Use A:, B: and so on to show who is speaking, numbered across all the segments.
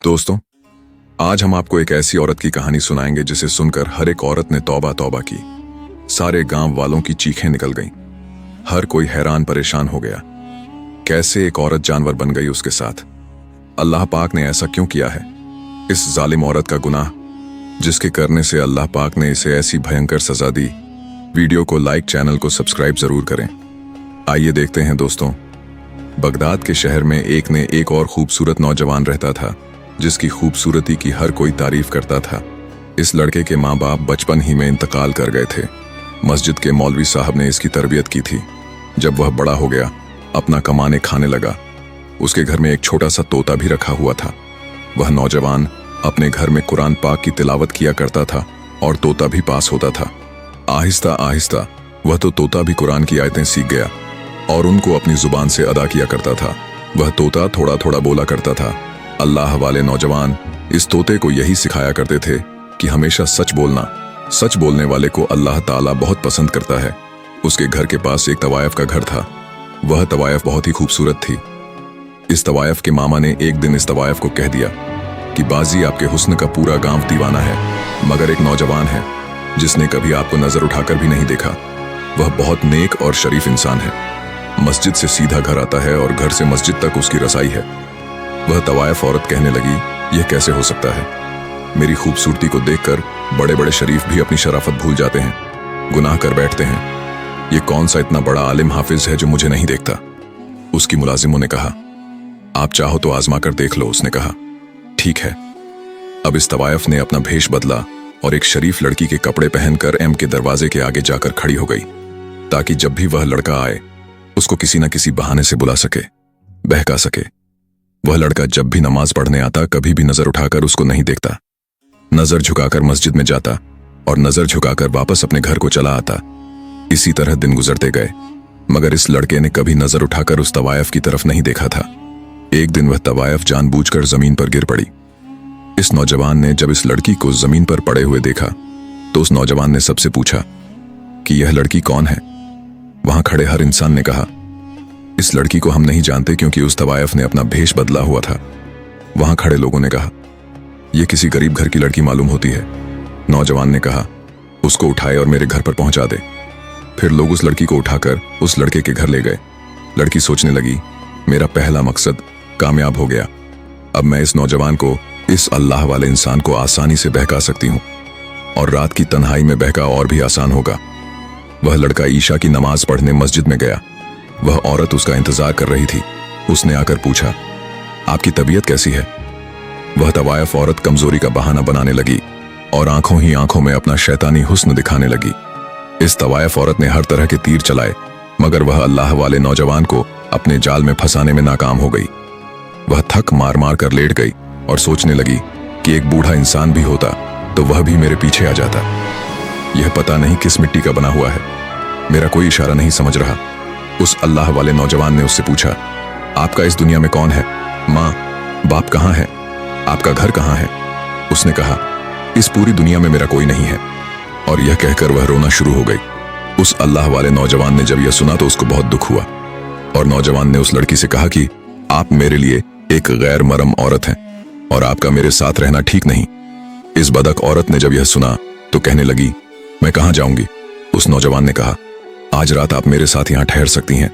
A: दोस्तों, आज हम आपको एक ऐसी औरत की कहानी सुनाएंगे जिसे सुनकर हर एक औरत ने तौबा तौबा की। सारे गांव वालों की चीखें निकल गईं। हर कोई हैरान परेशान हो गया। कैसे एक औरत जानवर बन गई उसके साथ? अल्लाह पाक ने ऐसा क्यों किया है? इस जालिम औरत का गुनाह, जिसके करने से अल्लाह पाक ने इसे ऐसी भयंकर सजा दी। वीडियो को लाइक, चैनल को सब्सक्राइब जरूर करें। आइए देखते हैं दोस्तों। बगदाद के शहर में एक और खूबसूरत नौजवान रहता था, जिसकी खूबसूरती की हर कोई तारीफ करता था। इस लड़के के माँ बाप बचपन ही में इंतकाल कर गए थे। मस्जिद के मौलवी साहब ने इसकी तरबियत की थी। जब वह बड़ा हो गया, अपना कमाने खाने लगा। उसके घर में एक छोटा सा तोता भी रखा हुआ था। वह नौजवान अपने घर में कुरान पाक की तिलावत किया करता था और तोता भी पास होता था। आहिस्ता आहिस्ता वह तो तोता भी कुरान की आयतें सीख गया और उनको अपनी जुबान से अदा किया करता था। वह तोता थोड़ा थोड़ा बोला करता था। अल्लाह वाले नौजवान इस तोते को यही सिखाया करते थे कि हमेशा सच बोलना। सच बोलने वाले को अल्लाह ताला बहुत पसंद करता है। उसके घर के पास एक तवायफ का घर था। वह तवायफ बहुत ही खूबसूरत थी। इस तवायफ के मामा ने एक दिन इस तवायफ को कह दिया कि बाजी, आपके हुस्न का पूरा गांव दीवाना है, मगर एक नौजवान है जिसने कभी आपको नजर उठाकर भी नहीं देखा। वह बहुत नेक और शरीफ इंसान है। मस्जिद से सीधा घर आता है और घर से मस्जिद तक उसकी रसाई है। वह तवायफ औरत कहने लगी, यह कैसे हो सकता है? मेरी खूबसूरती को देखकर बड़े बड़े शरीफ भी अपनी शराफत भूल जाते हैं, गुनाह कर बैठते हैं। ये कौन सा इतना बड़ा आलिम हाफिज है जो मुझे नहीं देखता? उसकी मुलाजिमों ने कहा, आप चाहो तो आजमा कर देख लो। उसने कहा, ठीक है। अब इस तवायफ ने अपना भेष बदला और एक शरीफ लड़की के कपड़े पहनकर एम के दरवाजे के आगे जाकर खड़ी हो गई, ताकि जब भी वह लड़का आए उसको किसी न किसी बहाने से बुला सके, बहका सके। वह लड़का जब भी नमाज पढ़ने आता, कभी भी नजर उठाकर उसको नहीं देखता। नजर झुकाकर मस्जिद में जाता और नजर झुकाकर वापस अपने घर को चला आता। इसी तरह दिन गुजरते गए, मगर इस लड़के ने कभी नजर उठाकर उस तवायफ की तरफ नहीं देखा था। एक दिन वह तवायफ जानबूझकर जमीन पर गिर पड़ी। इस नौजवान ने जब इस लड़की को जमीन पर पड़े हुए देखा तो उस नौजवान ने सबसे पूछा कि यह लड़की कौन है? वहां खड़े हर इंसान ने कहा, इस लड़की को हम नहीं जानते, क्योंकि उस तवायफ ने अपना भेष बदला हुआ था। वहां खड़े लोगों ने कहा, यह किसी गरीब घर की लड़की मालूम होती है। नौजवान ने कहा, उसको उठाए और मेरे घर पर पहुंचा दे। फिर लोग उस लड़की को उठाकर उस लड़के के घर ले गए। लड़की सोचने लगी, मेरा पहला मकसद कामयाब हो गया। अब मैं इस नौजवान को, इस अल्लाह वाले इंसान को आसानी से बहका सकती हूँ, और रात की तन्हाई में बहका और भी आसान होगा। वह लड़का ईशा की नमाज पढ़ने मस्जिद में गया। वह औरत उसका इंतजार कर रही थी। उसने आकर पूछा, आपकी तबीयत कैसी है? वह तवायफ औरत कमजोरी का बहाना बनाने लगी और आंखों ही आंखों में अपना शैतानी हुस्न दिखाने लगी। इस तवायफ औरत ने हर तरह के तीर चलाए, मगर वह अल्लाह वाले नौजवान को अपने जाल में फंसाने में नाकाम हो गई। वह थक मार मार कर लेट गई और सोचने लगी कि एक बूढ़ा इंसान भी होता तो वह भी मेरे पीछे आ जाता। यह पता नहीं किस मिट्टी का बना हुआ है, मेरा कोई इशारा नहीं समझ रहा। उस अल्लाह वाले नौजवान ने उससे पूछा, आपका इस दुनिया में कौन है? माँ बाप कहाँ है? आपका घर कहाँ है? उसने कहा, इस पूरी दुनिया में मेरा कोई नहीं है। और यह कहकर वह रोना शुरू हो गई। उस अल्लाह वाले नौजवान ने जब यह सुना तो उसको बहुत दुख हुआ, और नौजवान ने उस लड़की से कहा कि आप मेरे लिए एक गैर मरम औरत हैं और आपका मेरे साथ रहना ठीक नहीं। इस बदक औरत ने जब यह सुना तो कहने लगी, मैं कहाँ जाऊंगी? उस नौजवान ने कहा, आज रात आप मेरे साथ यहां ठहर सकती हैं,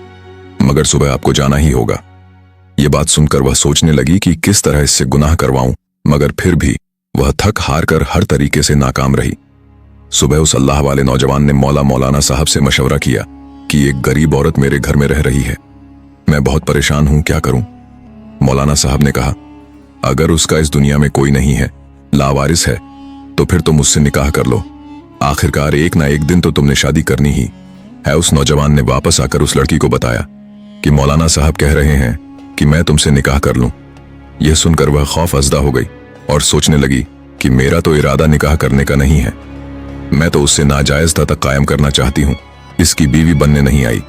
A: मगर सुबह आपको जाना ही होगा। यह बात सुनकर वह सोचने लगी कि किस तरह इससे गुनाह करवाऊं, मगर फिर भी वह थक हार कर हर तरीके से नाकाम रही। सुबह उस अल्लाह वाले नौजवान ने मौलाना साहब से मशवरा किया कि एक गरीब औरत मेरे घर में रह रही है, मैं बहुत परेशान हूं, क्या करूं? मौलाना साहब ने कहा, अगर उसका इस दुनिया में कोई नहीं है, लावारिस है, तो फिर तुम मुझसे निकाह कर लो। आखिरकार एक ना एक दिन तो तुमने शादी करनी ही है। उस नौजवान ने वापस आकर उस लड़की को बताया कि मौलाना साहब कह रहे हैं कि मैं तुमसे निकाह कर लूं। यह सुनकर वह खौफ अज़दा हो गई और सोचने लगी कि मेरा तो इरादा निकाह करने का नहीं है, मैं तो उससे नाजायज तक कायम करना चाहती हूं, इसकी बीवी बनने नहीं आई।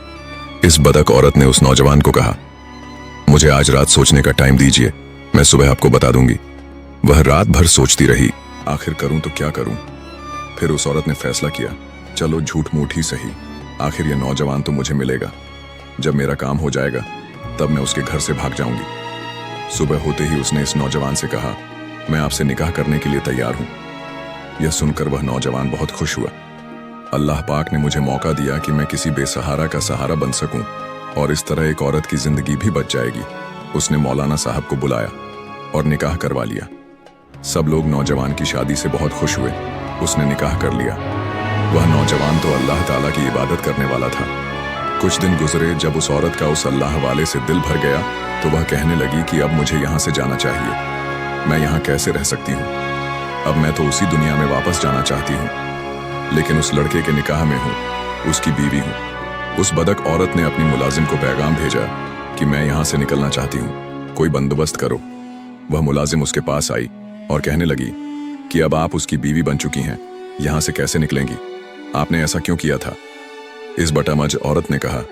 A: इस बदक औरत ने उस नौजवान को कहा, मुझे आज रात सोचने का टाइम दीजिए, मैं सुबह आपको बता दूंगी। वह रात भर सोचती रही, आखिर करूं तो क्या करूं? फिर उस औरत ने फैसला किया, चलो झूठ मूठ ही सही, आखिर यह नौजवान तो मुझे मिलेगा। जब मेरा काम हो जाएगा तब मैं उसके घर से भाग जाऊंगी। सुबह होते ही उसने इस नौजवान से कहा, मैं आपसे निकाह करने के लिए तैयार हूं। यह सुनकर वह नौजवान बहुत खुश हुआ। अल्लाह पाक ने मुझे मौका दिया कि मैं किसी बेसहारा का सहारा बन सकूं और इस तरह एक औरत की जिंदगी भी बच जाएगी। उसने मौलाना साहब को बुलाया और निकाह करवा लिया। सब लोग नौजवान की शादी से बहुत खुश हुए। उसने निकाह कर लिया। वह नौजवान तो अल्लाह ताला की इबादत करने वाला था। कुछ दिन गुजरे, जब उस औरत का उस अल्लाह वाले से दिल भर गया तो वह कहने लगी कि अब मुझे यहाँ से जाना चाहिए। मैं यहाँ कैसे रह सकती हूँ? अब मैं तो उसी दुनिया में वापस जाना चाहती हूँ, लेकिन उस लड़के के निकाह में हूँ, उसकी बीवी हूँ। उस बदक औरत ने अपनी मुलाजिम को पैगाम भेजा कि मैं यहाँ से निकलना चाहती हूँ, कोई बंदोबस्त करो। वह मुलाजिम उसके पास आई और कहने लगी कि अब आप उसकी बीवी बन चुकी हैं, यहाँ से कैसे निकलेंगी? आपने ऐसा क्यों किया था? इस बटामज औरत ने कहा,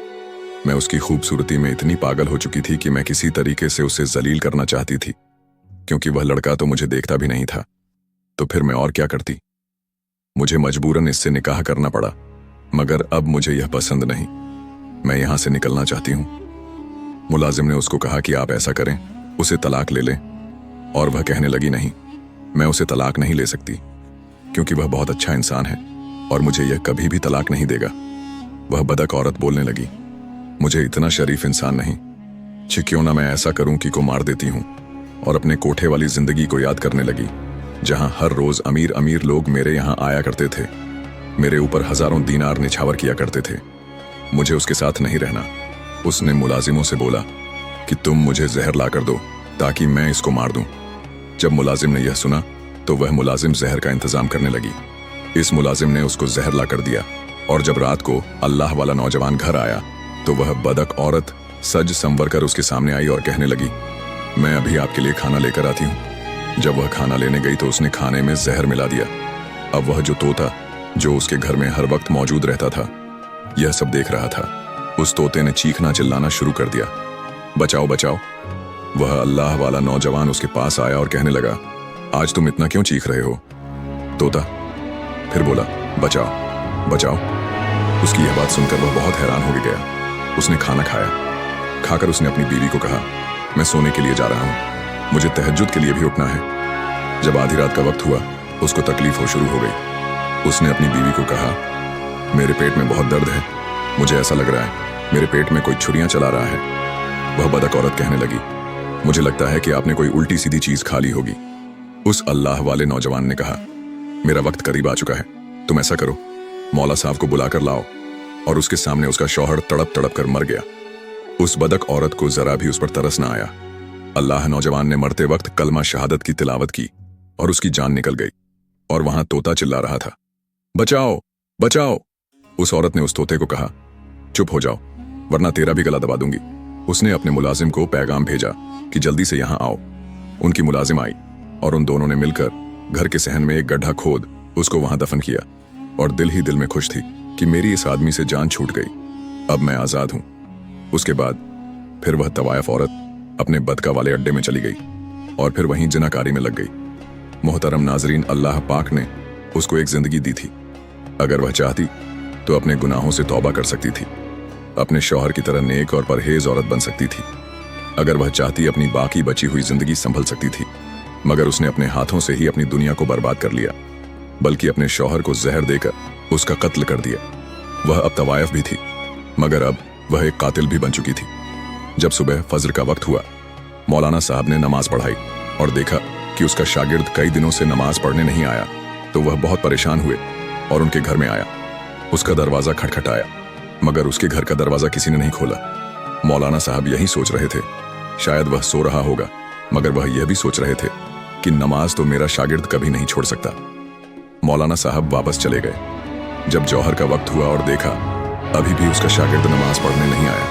A: मैं उसकी खूबसूरती में इतनी पागल हो चुकी थी कि मैं किसी तरीके से उसे जलील करना चाहती थी, क्योंकि वह लड़का तो मुझे देखता भी नहीं था। तो फिर मैं और क्या करती? मुझे मजबूरन इससे निकाह करना पड़ा, मगर अब मुझे यह पसंद नहीं। मैं यहां से निकलना चाहती हूं। मुलाजिम ने उसको कहा कि आप ऐसा करें, उसे तलाक ले लें। और वह कहने लगी, नहीं, मैं उसे तलाक नहीं ले सकती, क्योंकि वह बहुत अच्छा इंसान है और मुझे यह कभी भी तलाक नहीं देगा। वह बदक औरत बोलने लगी, मुझे इतना शरीफ इंसान नहीं, क्यों ना मैं ऐसा करूं कि को मार देती हूं। और अपने कोठे वाली जिंदगी को याद करने लगी, जहां हर रोज अमीर अमीर लोग मेरे यहां आया करते थे, मेरे ऊपर हजारों दीनार निछावर किया करते थे। मुझे उसके साथ नहीं रहना। उसने मुलाजिमों से बोला कि तुम मुझे जहर ला कर दो ताकि मैं इसको मार दूं। जब मुलाजिम ने यह सुना तो वह मुलाजिम जहर का इंतजाम करने लगी। इस मुलाजिम ने उसको जहर ला कर दिया और जब रात को अल्लाह वाला नौजवान घर आया तो वह बदक औरत सज संवर कर उसके सामने आई और कहने लगी, मैं अभी आपके लिए खाना लेकर आती हूँ। जब वह खाना लेने गई तो उसने खाने में जहर मिला दिया। अब वह जो तोता जो उसके घर में हर वक्त मौजूद रहता था, यह सब देख रहा था। उस तोते ने चीखना चिल्लाना शुरू कर दिया, बचाओ बचाओ। वह अल्लाह वाला नौजवान उसके पास आया और कहने लगा, आज तुम इतना क्यों चीख रहे हो? तोता फिर बोला, बचाओ बचाओ। उसकी यह बात सुनकर वह बहुत हैरान हो गया। उसने खाना खाया। खाकर उसने अपनी बीवी को कहा, मैं सोने के लिए जा रहा हूँ, मुझे तहज्जुद के लिए भी उठना है। जब आधी रात का वक्त हुआ, उसको तकलीफ हो शुरू हो गई। उसने अपनी बीवी को कहा, मेरे पेट में बहुत दर्द है, मुझे ऐसा लग रहा है मेरे पेट में कोई छुरियां चला रहा है। वह बदक औरत कहने लगी, मुझे लगता है कि आपने कोई उल्टी सीधी चीज खा ली होगी। उस अल्लाह वाले नौजवान ने कहा, मेरा वक्त करीब आ चुका है, तुम ऐसा करो, मौला साहब को बुलाकर लाओ। और उसके सामने उसका शौहर तड़प तड़प कर मर गया। उस बदक औरत को जरा भी उस पर तरस न आया। अल्लाह नौजवान ने मरते वक्त कलमा शहादत की तिलावत की और उसकी जान निकल गई। और वहां तोता चिल्ला रहा था, बचाओ बचाओ। उस औरत ने उस तोते को कहा, चुप हो जाओ वरना तेरा भी गला दबा दूंगी। उसने अपने मुलाजिम को पैगाम भेजा कि जल्दी से यहां आओ। उनकी मुलाजिम आई और उन दोनों ने मिलकर घर के सहन में एक गड्ढा खोद उसको वहां दफन किया। और दिल ही दिल में खुश थी कि मेरी इस आदमी से जान छूट गई, अब मैं आजाद हूं। उसके बाद फिर वह तवायफ औरत अपने बदका वाले अड्डे में चली गई और फिर वहीं जिनाकारी में लग गई। मोहतरम नाजरीन, अल्लाह पाक ने उसको एक जिंदगी दी थी। अगर वह चाहती तो अपने गुनाहों से तौबा कर सकती थी, अपने शौहर की तरह नेक और परहेज औरत बन सकती थी। अगर वह चाहती अपनी बाकी बची हुई जिंदगी संभल सकती थी, मगर उसने अपने हाथों से ही अपनी दुनिया को बर्बाद कर लिया, बल्कि अपने शौहर को जहर देकर उसका कत्ल कर दिया। वह अब तवायफ भी थी, मगर अब वह एक कातिल भी बन चुकी थी। जब सुबह फजर का वक्त हुआ, मौलाना साहब ने नमाज पढ़ाई और देखा कि उसका शागिर्द कई दिनों से नमाज पढ़ने नहीं आया, तो वह बहुत परेशान हुए और उनके घर में आया। उसका दरवाजा खटखटाया, मगर उसके घर का दरवाजा किसी ने नहीं खोला। मौलाना साहब यही सोच रहे थे, शायद वह सो रहा होगा, मगर वह यह भी सोच रहे थे कि नमाज तो मेरा शागिर्द कभी नहीं छोड़ सकता। मौलाना साहब वापस चले गए। जब जौहर का वक्त हुआ और देखा अभी भी उसका शागिर्द नमाज पढ़ने नहीं आया,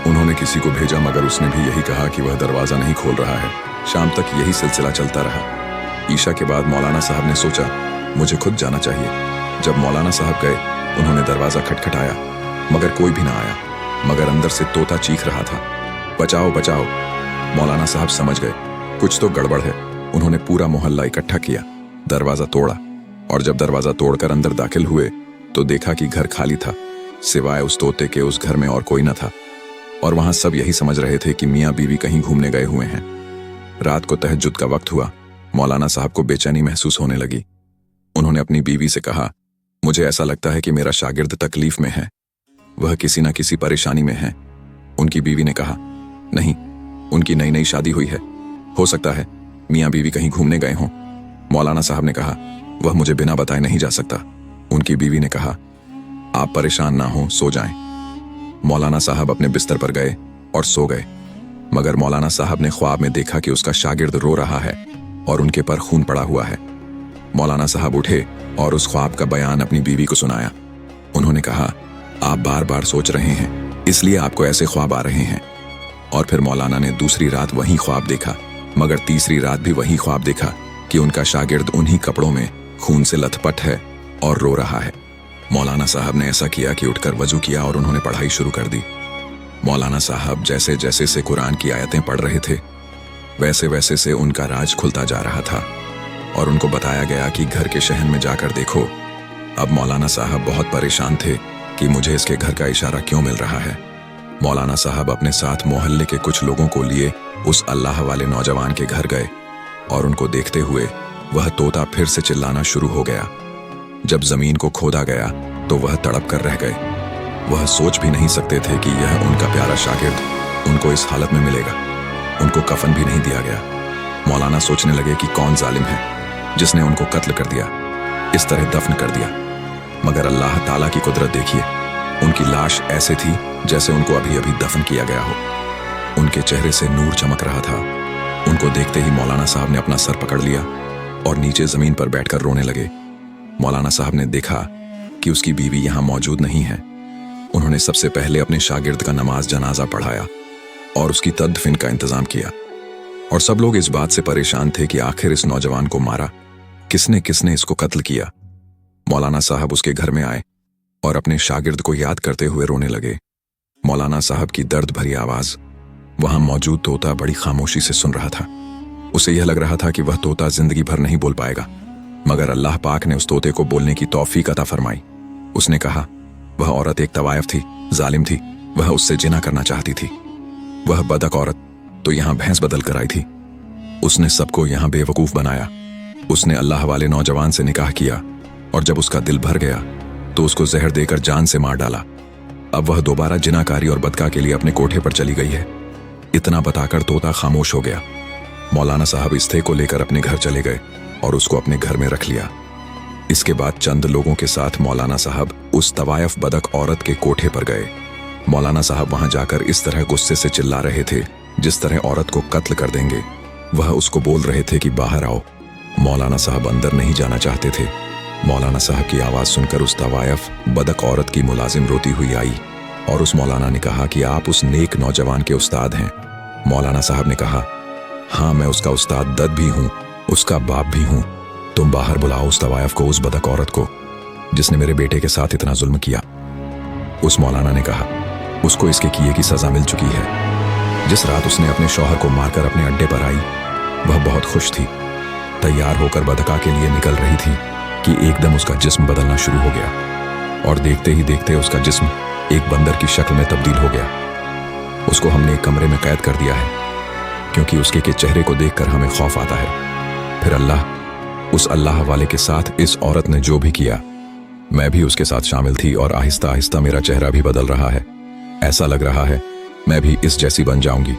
A: उन्होंने किसी को भेजा, मगर उसने भी यही कहा कि वह दरवाजा नहीं खोल रहा है। शाम तक यही सिलसिला चलता रहा। ईशा के बाद मौलाना साहब ने सोचा, मुझे खुद जाना चाहिए। जब मौलाना साहब गए, उन्होंने दरवाजा खटखटाया, मगर कोई भी ना आया, मगर अंदर से तोता चीख रहा था, बचाओ बचाओ। मौलाना साहब समझ गए कुछ तो गड़बड़ है। उन्होंने पूरा मोहल्ला इकट्ठा किया, दरवाजा तोड़ा, और जब दरवाजा तोड़कर अंदर दाखिल हुए तो देखा कि घर खाली था, सिवाय उस तोते के उस घर में और कोई न था। और वहां सब यही समझ रहे थे कि मियाँ बीवी कहीं घूमने गए हुए हैं। रात को तहज्जुद का वक्त हुआ। मौलाना साहब को बेचैनी महसूस होने लगी। उन्होंने अपनी बीवी से कहा, मुझे ऐसा लगता है कि मेरा शागिर्द तकलीफ में है, वह किसी न किसी परेशानी में है। उनकी बीवी ने कहा, नहीं, उनकी नई नई शादी हुई है, हो सकता है मियाँ बीवी कहीं घूमने गए हों। मौलाना साहब ने कहा, वह मुझे बिना बताए नहीं जा सकता। उनकी बीवी ने कहा, आप परेशान ना हो, सो जाएं। मौलाना साहब अपने बिस्तर पर गए और सो गए। मगर मौलाना साहब ने ख्वाब में देखा कि उसका शागिर्द रो रहा है और उनके पर खून पड़ा हुआ है। मौलाना साहब उठे और उस ख्वाब का बयान अपनी बीवी को सुनाया। उन्होंने कहा, आप बार बार सोच रहे हैं, इसलिए आपको ऐसे ख्वाब आ रहे हैं। और फिर मौलाना ने दूसरी रात वही ख्वाब देखा, मगर तीसरी रात भी वही ख्वाब देखा कि उनका शागिर्द उन्हीं कपड़ों में खून से लथपथ है और रो रहा है। मौलाना साहब ने ऐसा किया कि उठकर वजू किया और उन्होंने पढ़ाई शुरू कर दी। मौलाना साहब जैसे जैसे से कुरान की आयतें पढ़ रहे थे, वैसे वैसे से उनका राज खुलता जा रहा था और उनको बताया गया कि घर के शहन में जाकर देखो। अब मौलाना साहब बहुत परेशान थे कि मुझे इसके घर का इशारा क्यों मिल रहा है। मौलाना साहब अपने साथ मोहल्ले के कुछ लोगों को लिए उस अल्लाह वाले नौजवान के घर गए और उनको देखते हुए वह तोता फिर से चिल्लाना शुरू हो गया। जब जमीन को खोदा गया तो वह तड़प कर रह गए। वह सोच भी नहीं सकते थे कि यह उनका प्यारा शागिर्द उनको इस हालत में मिलेगा। उनको कफन भी नहीं दिया गया। मौलाना सोचने लगे कि कौन जालिम है जिसने उनको कत्ल कर दिया, इस तरह दफन कर दिया। मगर अल्लाह ताला की कुदरत देखिए, उनकी लाश ऐसे थी जैसे उनको अभी अभी दफन किया गया हो। उनके चेहरे से नूर चमक रहा था। उनको देखते ही मौलाना साहब ने अपना सर पकड़ लिया और नीचे जमीन पर बैठकर रोने लगे। मौलाना साहब ने देखा कि उसकी बीवी यहाँ मौजूद नहीं है। उन्होंने सबसे पहले अपने शागिर्द का नमाज जनाजा पढ़ाया और उसकी तदफीन का इंतजाम किया। और सब लोग इस बात से परेशान थे कि आखिर इस नौजवान को मारा किसने, किसने इसको कत्ल किया। मौलाना साहब उसके घर में आए और अपने शागिर्द को याद करते हुए रोने लगे। मौलाना साहब की दर्द भरी आवाज वहां मौजूद तोता बड़ी खामोशी से सुन रहा था। उसे यह लग रहा था कि वह तोता जिंदगी भर नहीं बोल पाएगा, मगर अल्लाह पाक ने उस तोते को बोलने की तौफीक अता फरमाई। उसने कहा, वह औरत एक तवायफ थी, जालिम थी, वह उससे जिना करना चाहती थी। वह बदक औरत तो यहाँ भैंस बदल कर आई थी। उसने सबको यहाँ बेवकूफ बनाया। उसने अल्लाह वाले नौजवान से निकाह किया और जब उसका दिल भर गया तो उसको जहर देकर जान से मार डाला। अब वह दोबारा जिनाकारी और बदका के लिए अपने कोठे पर चली गई है। इतना बताकर तोता खामोश हो गया। मौलाना साहब इस थे को लेकर अपने घर चले गए और उसको अपने घर में रख लिया। इसके बाद चंद लोगों के साथ मौलाना साहब उस तवायफ बदक औरत के कोठे पर गए। मौलाना साहब वहां जाकर इस तरह गुस्से से चिल्ला रहे थे जिस तरह औरत को कत्ल कर देंगे। वह उसको बोल रहे थे कि बाहर आओ। मौलाना साहब अंदर नहीं जाना चाहते थे। मौलाना साहब की आवाज सुनकर उस तवायफ बदक औरत की मुलाजिम रोती हुई आई और उस मौलाना ने कहा कि आप उस नेक नौजवान के उस्ताद हैं। मौलाना साहब ने कहा, हाँ, मैं उसका उस्ताद दद भी हूँ, उसका बाप भी हूँ। तुम बाहर बुलाओ उस तवायफ को, उस बदक औरत को जिसने मेरे बेटे के साथ इतना जुल्म किया। उस मौलाना ने कहा, उसको इसके किए की सजा मिल चुकी है। जिस रात उसने अपने शौहर को मारकर अपने अड्डे पर आई, वह बहुत खुश थी। तैयार होकर बदका के लिए निकल रही थी कि एकदम उसका जिस्म बदलना शुरू हो गया और देखते ही देखते उसका जिस्म एक बंदर की शक्ल में तब्दील हो गया। उसको हमने एक कमरे में कैद कर दिया है क्योंकि उसके के चेहरे को देखकर हमें खौफ आता है। फिर उस अल्लाह वाले के साथ इस औरत ने जो भी किया, मैं भी उसके साथ शामिल थी और आहिस्ता आहिस्ता मेरा चेहरा भी बदल रहा है। ऐसा लग रहा है मैं भी इस जैसी बन जाऊंगी,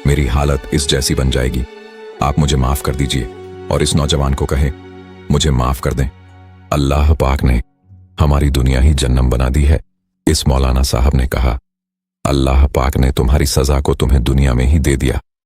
A: मेरी हालत इस जैसी बन जाएगी। आप मुझे माफ कर दीजिए और इस नौजवान को कहे मुझे माफ कर दें। अल्लाह पाक ने हमारी दुनिया ही जन्नम बना दी है। इस मौलाना साहब ने कहा, अल्लाह पाक ने तुम्हारी सजा को तुम्हें दुनिया में ही दे दिया।